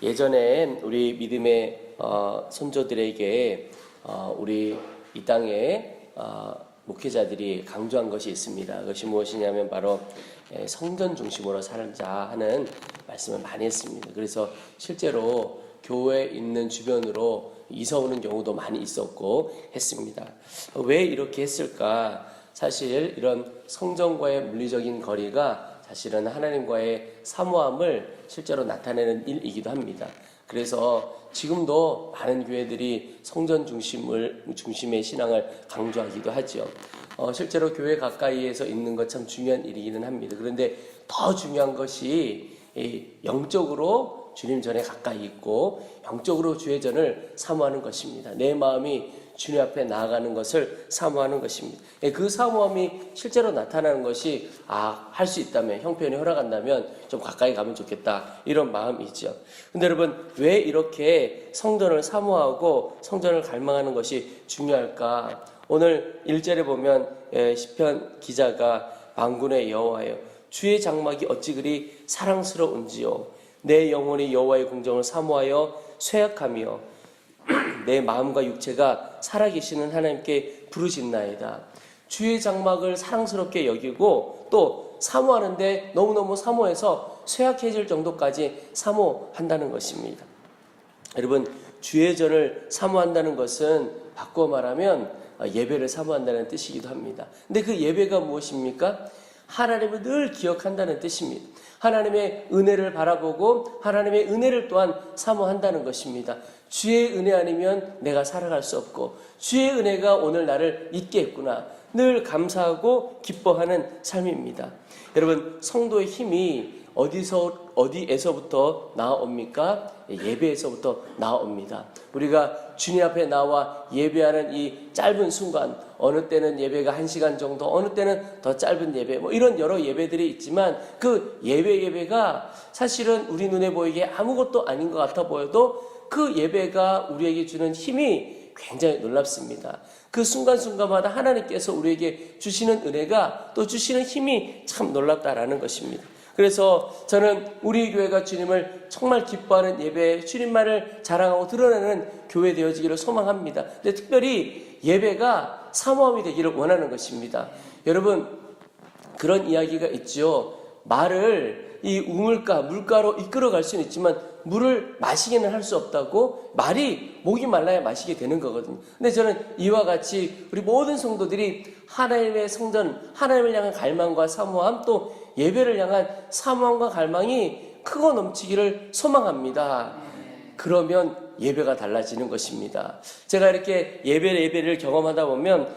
예전에 우리 믿음의 선조들에게 우리 이 땅에 목회자들이 강조한 것이 있습니다. 그것이 무엇이냐면 바로 성전 중심으로 살자 하는 말씀을 많이 했습니다. 그래서 실제로 교회에 있는 주변으로 이사 오는 경우도 많이 있었고 했습니다. 왜 이렇게 했을까? 사실 이런 성전과의 물리적인 거리가 사실은 하나님과의 사모함을 실제로 나타내는 일이기도 합니다. 그래서 지금도 많은 교회들이 성전 중심의 신앙을 강조하기도 하죠. 실제로 교회 가까이에서 있는 것 참 중요한 일이기는 합니다. 그런데 더 중요한 것이 영적으로 주님 전에 가까이 있고 영적으로 주의 전을 사모하는 것입니다. 내 마음이 주님 앞에 나아가는 것을 사모하는 것입니다. 그 사모함이 실제로 나타나는 것이 할 수 있다면, 형편이 허락한다면 좀 가까이 가면 좋겠다, 이런 마음이죠. 근데 여러분, 왜 이렇게 성전을 사모하고 성전을 갈망하는 것이 중요할까? 오늘 1절에 보면 시편 기자가 만군의 여호와여, 주의 장막이 어찌 그리 사랑스러운지요. 내 영혼이 여호와의 공정을 사모하여 쇠약하며 내 마음과 육체가 살아계시는 하나님께 부르짖나이다. 주의 장막을 사랑스럽게 여기고 또 사모하는데 너무너무 사모해서 쇠약해질 정도까지 사모한다는 것입니다. 여러분, 주의 전을 사모한다는 것은 바꿔 말하면 예배를 사모한다는 뜻이기도 합니다. 근데 그 예배가 무엇입니까? 하나님을 늘 기억한다는 뜻입니다. 하나님의 은혜를 바라보고 하나님의 은혜를 또한 사모한다는 것입니다. 주의 은혜 아니면 내가 살아갈 수 없고 주의 은혜가 오늘 나를 있게 했구나, 늘 감사하고 기뻐하는 삶입니다. 여러분, 성도의 힘이 어디에서부터 나옵니까? 예배에서부터 나옵니다. 우리가 주님 앞에 나와 예배하는 이 짧은 순간, 어느 때는 예배가 1시간 정도, 어느 때는 더 짧은 예배, 이런 여러 예배들이 있지만 그 예배가 사실은 우리 눈에 보이기에 아무것도 아닌 것 같아 보여도 그 예배가 우리에게 주는 힘이 굉장히 놀랍습니다. 그 순간순간마다 하나님께서 우리에게 주시는 은혜가 또 주시는 힘이 참 놀랍다라는 것입니다. 그래서 저는 우리 교회가 주님을 정말 기뻐하는 예배, 주님만을 자랑하고 드러내는 교회 되어지기를 소망합니다. 근데 특별히 예배가 사모함이 되기를 원하는 것입니다. 여러분, 그런 이야기가 있죠. 말을 이 물가로 이끌어갈 수는 있지만 물을 마시게는 할 수 없다고. 말이 목이 말라야 마시게 되는 거거든요. 근데 저는 이와 같이 우리 모든 성도들이 하나님의 성전, 하나님을 향한 갈망과 사모함, 또 예배를 향한 사모함과 갈망이 크고 넘치기를 소망합니다. 그러면 예배가 달라지는 것입니다. 제가 이렇게 예배를 경험하다 보면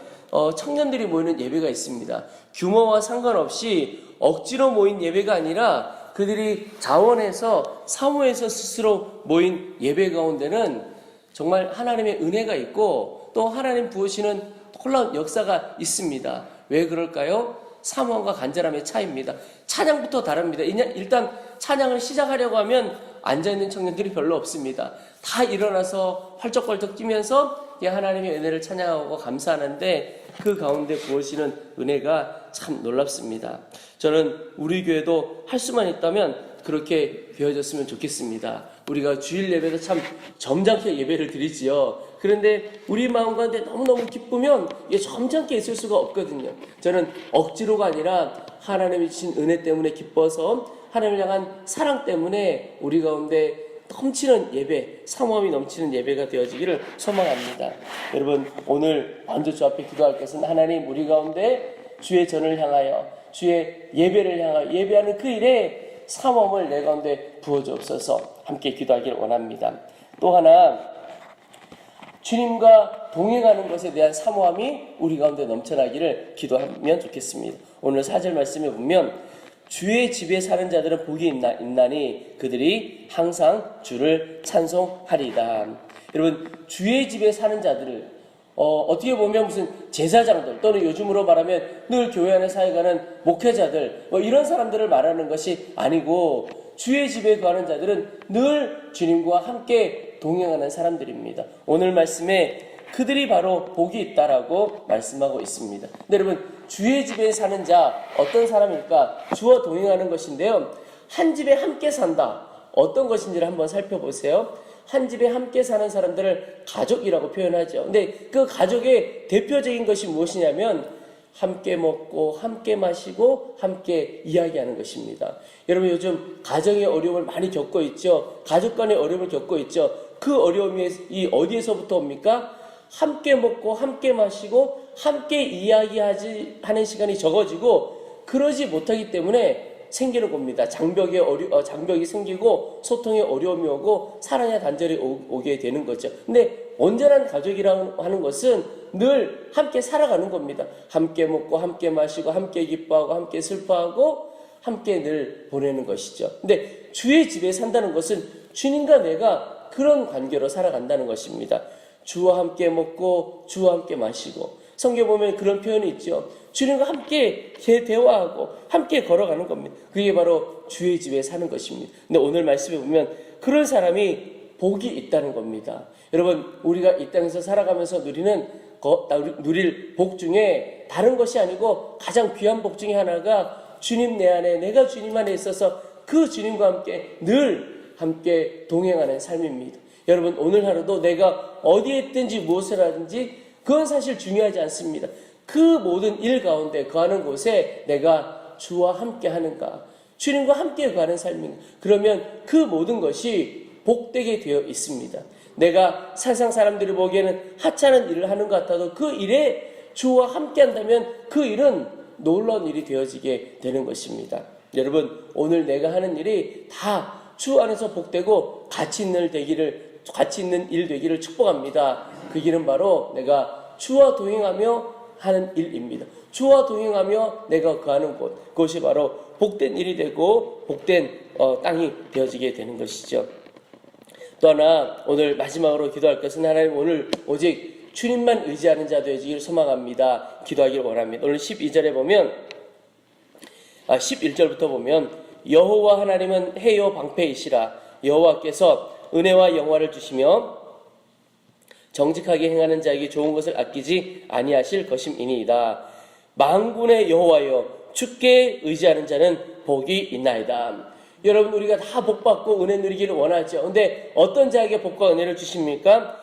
청년들이 모이는 예배가 있습니다. 규모와 상관없이 억지로 모인 예배가 아니라 그들이 자원해서 사모해서 스스로 모인 예배 가운데는 정말 하나님의 은혜가 있고 또 하나님 부으시는 놀라운 역사가 있습니다. 왜 그럴까요? 사모함과 간절함의 차이입니다. 찬양부터 다릅니다. 일단 찬양을 시작하려고 하면 앉아있는 청년들이 별로 없습니다. 다 일어나서 펄쩍펄쩍 뛰면서 하나님의 은혜를 찬양하고 감사하는데 그 가운데 부어지는 은혜가 참 놀랍습니다. 저는 우리 교회도 할 수만 있다면 그렇게 되어졌으면 좋겠습니다. 우리가 주일 예배도 참 점잖게 예배를 드리지요. 그런데 우리 마음 가운데 너무너무 기쁘면 이게 점잖게 있을 수가 없거든요. 저는 억지로가 아니라 하나님이 주신 은혜 때문에 기뻐서 하나님을 향한 사랑 때문에 우리 가운데 넘치는 예배, 사모함이 넘치는 예배가 되어지기를 소망합니다. 여러분, 오늘 먼저 주 앞에 기도할 것은 하나님, 우리 가운데 주의 전을 향하여, 주의 예배를 향하여 예배하는 그 일에 사모함을 내 가운데 부어주옵소서. 함께 기도하기를 원합니다. 또 하나, 주님과 동행하는 것에 대한 사모함이 우리 가운데 넘쳐나기를 기도하면 좋겠습니다. 오늘 4절 말씀에 보면 주의 집에 사는 자들은 복이 있나니 그들이 항상 주를 찬송하리다. 여러분, 주의 집에 사는 자들을 어떻게 보면 무슨 제사장들 또는 요즘으로 말하면 늘 교회 안에 사역하는 목회자들 이런 사람들을 말하는 것이 아니고 주의 집에 거하는 자들은 늘 주님과 함께 동행하는 사람들입니다. 오늘 말씀에 그들이 바로 복이 있다라고 말씀하고 있습니다. 근데 여러분, 주의 집에 사는 자 어떤 사람일까? 주와 동행하는 것인데요. 한 집에 함께 산다. 어떤 것인지를 한번 살펴보세요. 한 집에 함께 사는 사람들을 가족이라고 표현하죠. 근데 그 가족의 대표적인 것이 무엇이냐면 함께 먹고 함께 마시고 함께 이야기하는 것입니다. 여러분 요즘 가정의 어려움을 많이 겪고 있죠. 가족 간의 어려움을 겪고 있죠. 그 어려움이 어디에서부터 옵니까? 함께 먹고 함께 마시고 함께 이야기하는 시간이 적어지고 그러지 못하기 때문에 생기는 겁니다. 장벽이 생기고 소통에 어려움이 오고 사랑의 단절이 오게 되는 거죠. 근데 온전한 가족이라고 하는 것은 늘 함께 살아가는 겁니다. 함께 먹고 함께 마시고 함께 기뻐하고 함께 슬퍼하고 함께 늘 보내는 것이죠. 근데 주의 집에 산다는 것은 주님과 내가 그런 관계로 살아간다는 것입니다. 주와 함께 먹고 주와 함께 마시고 성경 보면 그런 표현이 있죠. 주님과 함께 대화하고 함께 걸어가는 겁니다. 그게 바로 주의 집에 사는 것입니다. 근데 오늘 말씀에 보면 그런 사람이 복이 있다는 겁니다. 여러분 우리가 이 땅에서 살아가면서 누릴 복 중에 다른 것이 아니고 가장 귀한 복 중에 하나가 주님 내 안에 내가 주님 안에 있어서 그 주님과 함께 늘 함께 동행하는 삶입니다. 여러분 오늘 하루도 내가 어디에 있든지 무엇을 하든지 그건 사실 중요하지 않습니다. 그 모든 일 가운데 거하는 곳에 내가 주와 함께 하는가, 주님과 함께 거하는 삶인가, 그러면 그 모든 것이 복되게 되어 있습니다. 내가 세상 사람들이 보기에는 하찮은 일을 하는 것 같아도 그 일에 주와 함께 한다면 그 일은 놀라운 일이 되어지게 되는 것입니다. 여러분 오늘 내가 하는 일이 다 주 안에서 복되고 가치 있는 일 되기를 축복합니다. 그 길은 바로 내가 주와 동행하며 하는 일입니다. 주와 동행하며 내가 거하는 곳, 그것이 바로 복된 일이 되고 복된 땅이 되어지게 되는 것이죠. 또 하나 오늘 마지막으로 기도할 것은 하나님 오늘 오직 주님만 의지하는 자 되어지기를 소망합니다. 기도하기를 원합니다. 오늘 12절에 보면 11절부터 보면 여호와 하나님은 해요 방패이시라. 여호와께서 은혜와 영화를 주시며 정직하게 행하는 자에게 좋은 것을 아끼지 아니하실 것임이니이다. 만군의 여호와여 주께 의지하는 자는 복이 있나이다. 여러분 우리가 다 복받고 은혜 누리기를 원하죠. 근데 어떤 자에게 복과 은혜를 주십니까?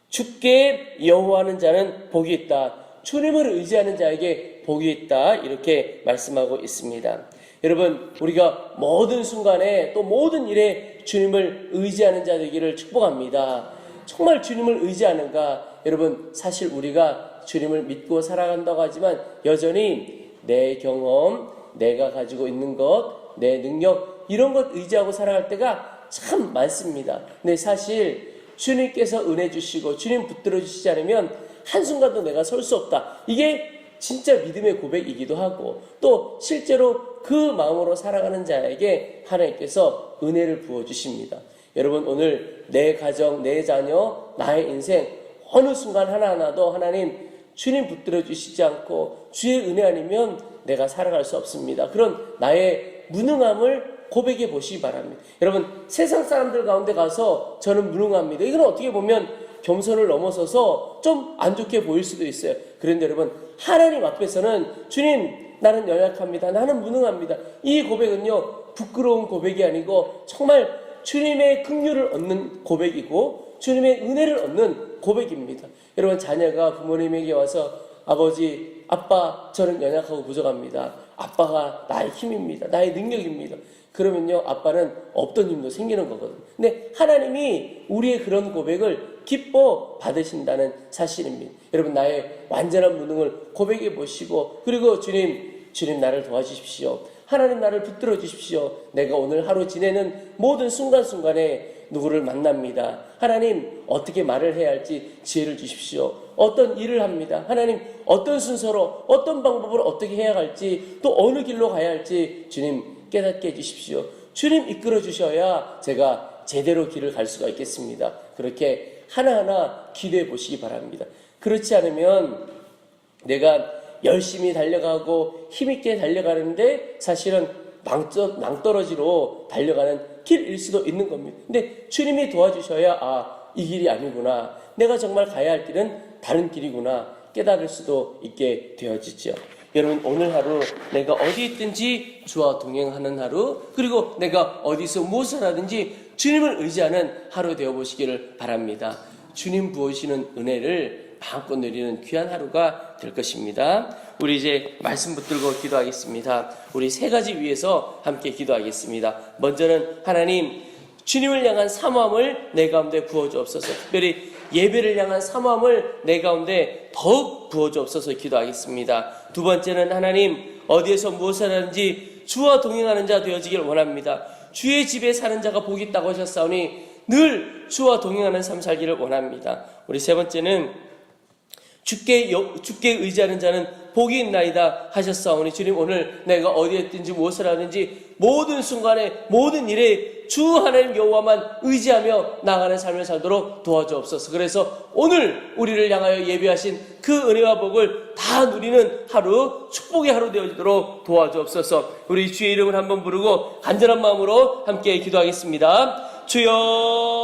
주께 여호와하는 자는 복이 있다. 주님을 의지하는 자에게 복이 있다. 이렇게 말씀하고 있습니다. 여러분 우리가 모든 순간에 또 모든 일에 주님을 의지하는 자 되기를 축복합니다. 정말 주님을 의지하는가? 여러분 사실 우리가 주님을 믿고 살아간다고 하지만 여전히 내 경험, 내가 가지고 있는 것, 내 능력 이런 것 의지하고 살아갈 때가 참 많습니다. 근데 사실 주님께서 은혜 주시고 주님 붙들어 주시지 않으면 한순간도 내가 설 수 없다. 이게 진짜 믿음의 고백이기도 하고 또 실제로 그 마음으로 살아가는 자에게 하나님께서 은혜를 부어주십니다. 여러분 오늘 내 가정, 내 자녀, 나의 인생 어느 순간 하나하나도 하나님 주님 붙들어 주시지 않고 주의 은혜 아니면 내가 살아갈 수 없습니다. 그런 나의 무능함을 고백해 보시기 바랍니다. 여러분 세상 사람들 가운데 가서 저는 무능합니다. 이건 어떻게 보면 겸손을 넘어서서 좀 안 좋게 보일 수도 있어요. 그런데 여러분 하나님 앞에서는 주님 나는 연약합니다. 나는 무능합니다. 이 고백은요 부끄러운 고백이 아니고 정말 주님의 긍휼을 얻는 고백이고 주님의 은혜를 얻는 고백입니다. 여러분 자녀가 부모님에게 와서 아버지, 아빠 저는 연약하고 부족합니다. 아빠가 나의 힘입니다. 나의 능력입니다. 그러면요 아빠는 없던 힘도 생기는 거거든요. 근데 하나님이 우리의 그런 고백을 기뻐 받으신다는 사실입니다. 여러분 나의 완전한 무능을 고백해 보시고 그리고 주님 나를 도와주십시오. 하나님 나를 붙들어 주십시오. 내가 오늘 하루 지내는 모든 순간순간에 누구를 만납니다. 하나님 어떻게 말을 해야 할지 지혜를 주십시오. 어떤 일을 합니다. 하나님 어떤 순서로 어떤 방법으로 어떻게 해야 할지 또 어느 길로 가야 할지 주님 깨닫게 해주십시오. 주님 이끌어 주셔야 제가 제대로 길을 갈 수가 있겠습니다. 그렇게 하나하나 기도해 보시기 바랍니다. 그렇지 않으면 내가 열심히 달려가고 힘있게 달려가는데 사실은 낭떠러지로 달려가는 길일 수도 있는 겁니다. 근데 주님이 도와주셔야 이 길이 아니구나. 내가 정말 가야 할 길은 다른 길이구나 깨달을 수도 있게 되어지죠. 여러분, 오늘 하루 내가 어디 있든지 주와 동행하는 하루, 그리고 내가 어디서 무엇을 하든지 주님을 의지하는 하루 되어보시기를 바랍니다. 주님 부어주시는 은혜를 마음껏 누리는 귀한 하루가 될 것입니다. 우리 이제 말씀 붙들고 기도하겠습니다. 우리 세 가지 위해서 함께 기도하겠습니다. 먼저는 하나님, 주님을 향한 사모함을 내 가운데 부어주옵소서. 특별히 예배를 향한 사모함을 내 가운데 더욱 부어주옵소서 기도하겠습니다. 두 번째는 하나님, 어디에서 무엇을 하는지 주와 동행하는 자 되어지길 원합니다. 주의 집에 사는 자가 복이 있다고 하셨사오니 늘 주와 동행하는 삶 살기를 원합니다. 우리 세 번째는 주께 의지하는 자는 복이 있나이다 하셨사오니 주님, 오늘 내가 어디에 있든지 무엇을 하든지 모든 순간에 모든 일에 주 하나님 여호와만 의지하며 나가는 삶을 살도록 도와주옵소서. 그래서 오늘 우리를 향하여 예비하신 그 은혜와 복을 다 누리는 하루, 축복의 하루 되어지도록 도와주옵소서. 우리 주의 이름을 한번 부르고 간절한 마음으로 함께 기도하겠습니다. 주여